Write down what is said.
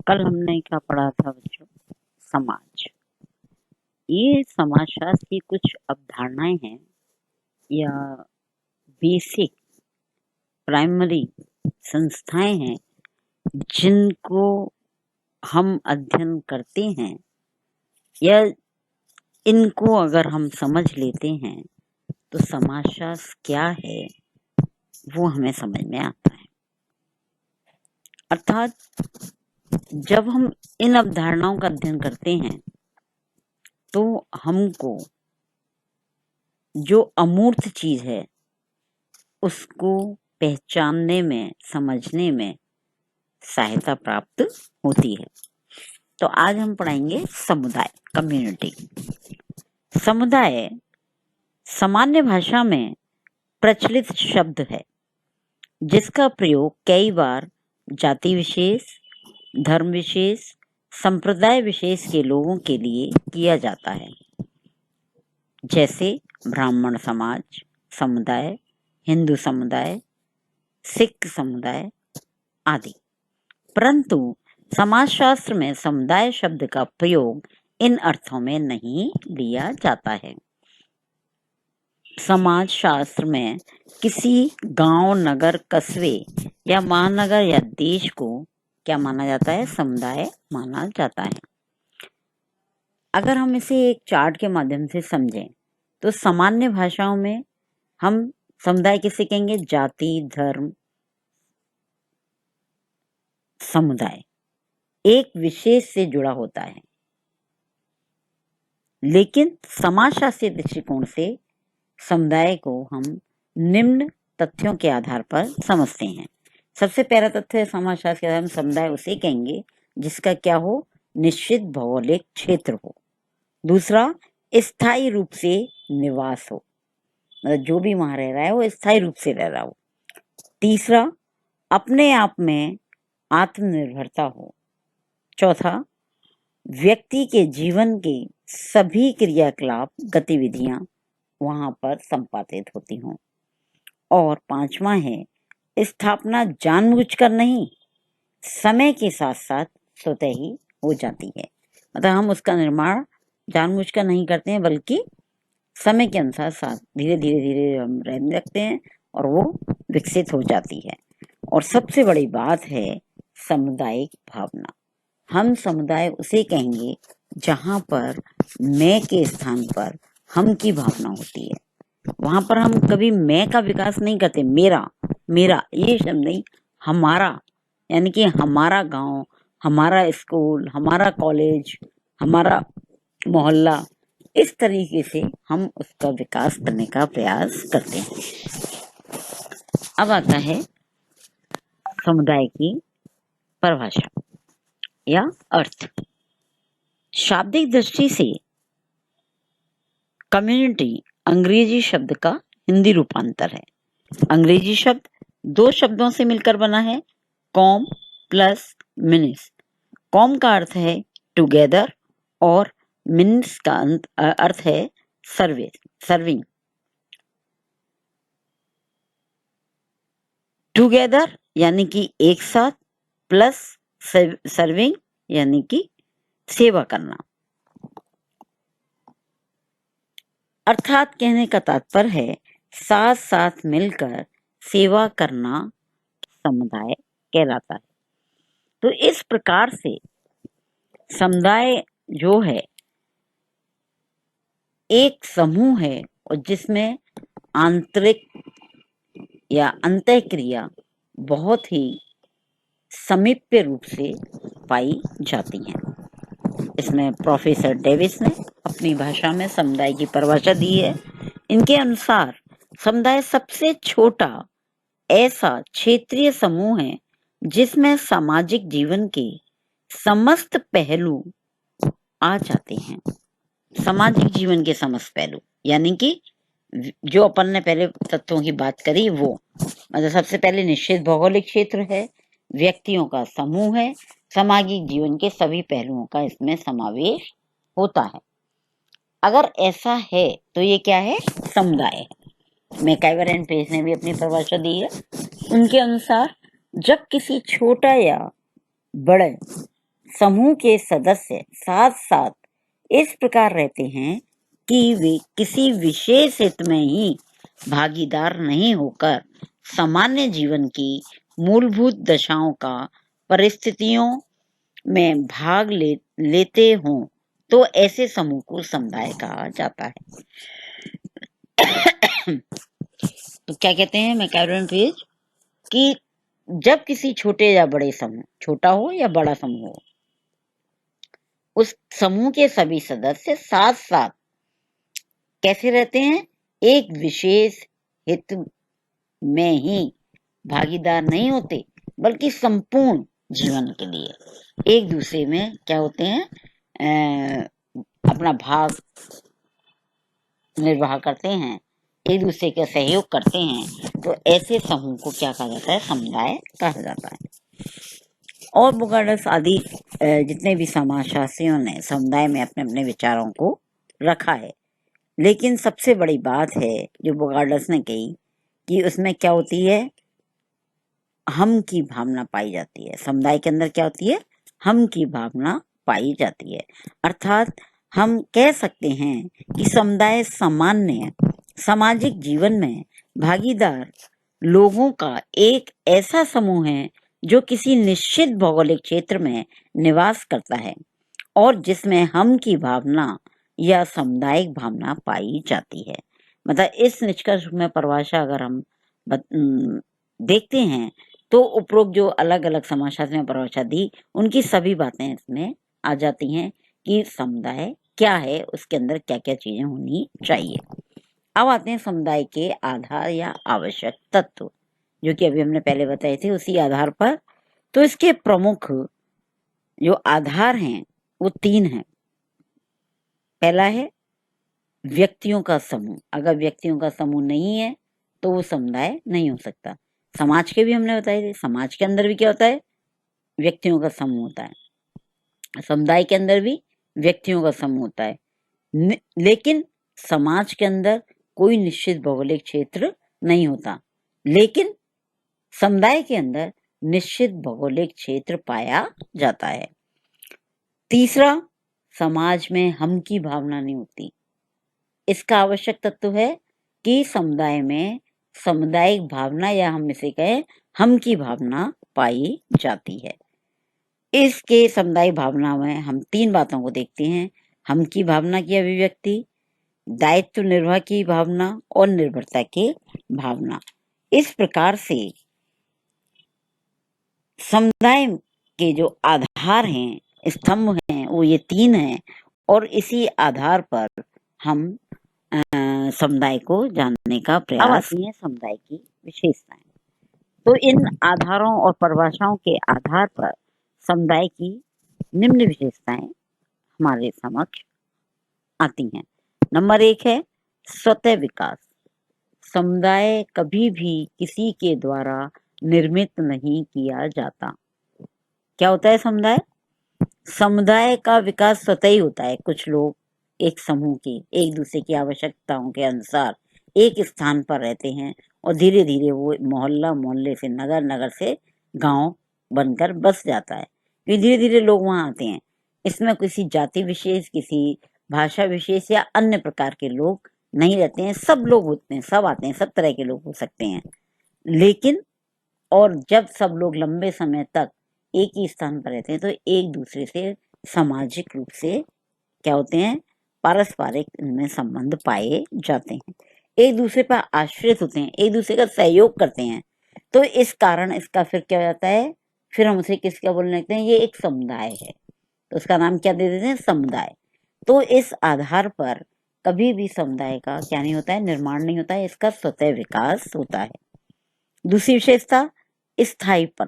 कल हमने क्या पढ़ा था बच्चों? समाज। ये समाजशास्त्र की कुछ अवधारणाएं हैं या बेसिक प्राइमरी संस्थाएं हैं जिनको हम अध्ययन करते हैं, या इनको अगर हम समझ लेते हैं तो समाजशास्त्र क्या है वो हमें समझ में आता है। अर्थात जब हम इन अवधारणाओं का अध्ययन करते हैं तो हमको जो अमूर्त चीज है उसको पहचानने में, समझने में सहायता प्राप्त होती है। तो आज हम पढ़ाएंगे समुदाय, कम्युनिटी। समुदाय सामान्य भाषा में प्रचलित शब्द है जिसका प्रयोग कई बार जाति विशेष, धर्म विशेष, संप्रदाय विशेष के लोगों के लिए किया जाता है, जैसे ब्राह्मण समाज समुदाय, हिंदू समुदाय, सिख समुदाय आदि। परंतु समाजशास्त्र में समुदाय शब्द का प्रयोग इन अर्थों में नहीं लिया जाता है। समाज शास्त्र में किसी गांव, नगर, कस्बे या महानगर या देश को क्या माना जाता है? समुदाय माना जाता है। अगर हम इसे एक चार्ट के माध्यम से समझें तो सामान्य भाषाओं में हम समुदाय किसे कहेंगे? जाति, धर्म, समुदाय एक विशेष से जुड़ा होता है। लेकिन समाजशास्त्रीय दृष्टिकोण से समुदाय को हम निम्न तथ्यों के आधार पर समझते हैं। सबसे पहला तथ्य है समाजशास्त्र के आधार में समुदाय उसे कहेंगे जिसका क्या हो? निश्चित भौगोलिक क्षेत्र हो। दूसरा, स्थायी रूप से निवास हो, मतलब जो भी वहां रह रहा है वो स्थायी रूप से रह रहा हो। तीसरा, अपने आप में आत्मनिर्भरता हो। चौथा, व्यक्ति के जीवन के सभी क्रियाकलाप, गतिविधियां वहां पर संपादित होती हों। और पांचवा है, स्थापना जानबूझकर नहीं, समय के साथ साथ स्वतः ही हो जाती है। मतलब हम उसका निर्माण जानबूझकर नहीं करते हैं, बल्कि समय के अनुसार साथ धीरे धीरे धीरे हम रहने लगते हैं और वो विकसित हो जाती है। और सबसे बड़ी बात है सामुदायिक भावना। हम समुदाय उसे कहेंगे जहां पर मैं के स्थान पर हम की भावना होती है। वहां पर हम कभी मैं का विकास नहीं करते, मेरा मेरा ये शब्द नहीं, हमारा, यानी कि हमारा गांव, हमारा स्कूल, हमारा कॉलेज, हमारा मोहल्ला, इस तरीके से हम उसका विकास करने का प्रयास करते हैं। अब आता है समुदाय की परिभाषा या अर्थ। शाब्दिक दृष्टि से कम्युनिटी अंग्रेजी शब्द का हिंदी रूपांतर है। अंग्रेजी शब्द दो शब्दों से मिलकर बना है, कॉम प्लस मिनिस। कॉम का अर्थ है टुगेदर और मिनिस का अर्थ है सर्विंग। टुगेदर यानी कि एक साथ, प्लस सर्विंग यानी कि सेवा करना। अर्थात कहने का तात्पर्य है साथ साथ मिलकर सेवा करना समुदाय कहलाता है। तो इस प्रकार से समुदाय जो है एक समूह है और जिसमें आंतरिक या अंतःक्रिया बहुत ही समीप्य रूप से पाई जाती हैं। इसमें प्रोफेसर डेविस ने अपनी भाषा में समुदाय की परिभाषा दी है। इनके अनुसार समुदाय सबसे छोटा ऐसा क्षेत्रीय समूह है जिसमें सामाजिक जीवन के समस्त पहलू आ जाते हैं। सामाजिक जीवन के समस्त पहलू यानी कि जो अपन ने पहले तत्वों की बात करी वो, मतलब सबसे पहले निश्चित भौगोलिक क्षेत्र है, व्यक्तियों का समूह है, सामाजिक जीवन के सभी पहलुओं का इसमें समावेश होता है। अगर ऐसा है तो ये क्या है? समुदाय है। मैकआइवर एंड पेस ने भी अपनी परिभाषा दी है। उनके अनुसार जब किसी छोटा या बड़े समूह के सदस्य साथ साथ इस प्रकार रहते हैं कि वे किसी विशेष हित में ही भागीदार नहीं होकर सामान्य जीवन की मूलभूत दशाओं का परिस्थितियों में भाग लेते हों, तो ऐसे समूह को समुदाय कहा जाता है। तो क्या कहते हैं, मैं कह रही हूँ फिर कि जब किसी छोटे या बड़े समूह, छोटा हो या बड़ा समूह हो, उस समूह के सभी सदस्य साथ साथ कैसे रहते हैं, एक विशेष हित में ही भागीदार नहीं होते, बल्कि संपूर्ण जीवन के लिए एक दूसरे में क्या होते हैं, अपना भाग निर्वाह करते हैं, एक दूसरे का सहयोग करते हैं। तो ऐसे समूह को क्या कहा जाता है, समुदाय कहा जाता है। और बोगार्डस आदि जितने भी समाजशास्त्रियों ने समुदाय में अपने अपने विचारों को रखा है, लेकिन सबसे बड़ी बात है जो बोगार्डस ने कही कि उसमें क्या होती है, हम की भावना पाई जाती है। समुदाय के अंदर क्या होती है, हम की भावना पाई जाती है। अर्थात हम कह सकते हैं कि समुदाय सामान्य सामाजिक जीवन में भागीदार लोगों का एक ऐसा समूह है जो किसी निश्चित भौगोलिक क्षेत्र में निवास करता है और जिसमें हम की भावना या सामुदायिक भावना पाई जाती है। मतलब इस निष्कर्ष में परिभाषा अगर हम देखते हैं तो उपरोक्त जो अलग अलग समाजशास्त्र में परिभाषा दी, उनकी सभी बातें इसमें आ जाती हैं कि समुदाय क्या है, उसके अंदर क्या क्या चीजें होनी चाहिए। अब आते हैं समुदाय के आधार या आवश्यक तत्व, जो कि अभी हमने पहले बताए थे उसी आधार पर। तो इसके प्रमुख जो आधार हैं वो 3 हैं। पहला है व्यक्तियों का समूह। अगर व्यक्तियों का समूह नहीं है तो वो समुदाय नहीं हो सकता। समाज के भी हमने बताए थे, समाज के अंदर भी क्या होता है, व्यक्तियों का समूह होता है। समुदाय के अंदर भी व्यक्तियों का समूह होता है, लेकिन समाज के अंदर कोई निश्चित भौगोलिक क्षेत्र नहीं होता, लेकिन समुदाय के अंदर निश्चित भौगोलिक क्षेत्र पाया जाता है। तीसरा, समाज में हम की भावना नहीं होती। इसका आवश्यक तत्व है कि समुदाय में सामुदायिक भावना या हम इसे कहें हम की भावना पाई जाती है। इसके सामुदायिक भावना में हम 3 बातों को देखते हैं, हम की भावना की अभिव्यक्ति, दायित्व निर्वाह की भावना और निर्भरता की भावना। इस प्रकार से समुदाय के जो आधार हैं, स्तंभ हैं, वो ये 3 हैं और इसी आधार पर हम समुदाय को जानने का प्रयास। अब आती है समुदाय की विशेषताएं। तो इन आधारों और परिभाषाओं के आधार पर समुदाय की निम्न विशेषताएं हमारे समक्ष आती हैं। नंबर 1 है स्वतः विकास। समुदाय कभी भी किसी के द्वारा निर्मित नहीं किया जाता। क्या होता है समुदाय? समुदाय का विकास स्वतः ही होता है। कुछ लोग एक समूह की एक दूसरे की आवश्यकताओं के अनुसार एक स्थान पर रहते हैं और धीरे धीरे वो मोहल्ला मोहल्ले से नगर, नगर से गांव बनकर बस जाता है। फिर धीरे धीरे लोग वहां आते हैं। इसमें किसी जाति विशेष, किसी भाषा विशेष या अन्य प्रकार के लोग नहीं रहते हैं। सब लोग होते हैं, सब आते हैं, सब तरह के लोग हो सकते हैं। लेकिन और जब सब लोग लंबे समय तक एक ही स्थान पर रहते हैं तो एक दूसरे से सामाजिक रूप से क्या होते हैं, पारस्परिक इनमें संबंध पाए जाते हैं, एक दूसरे पर आश्रित होते हैं, एक दूसरे का सहयोग करते हैं। तो इस कारण इसका फिर क्या हो जाता है, फिर हम उसे किसका बोलने लगते हैं, ये एक समुदाय है। तो उसका नाम क्या दे देते हैं, समुदाय। तो इस आधार पर कभी भी समुदाय का क्या नहीं होता है, निर्माण नहीं होता है, इसका स्वतः विकास होता है। दूसरी विशेषता स्थायीपन।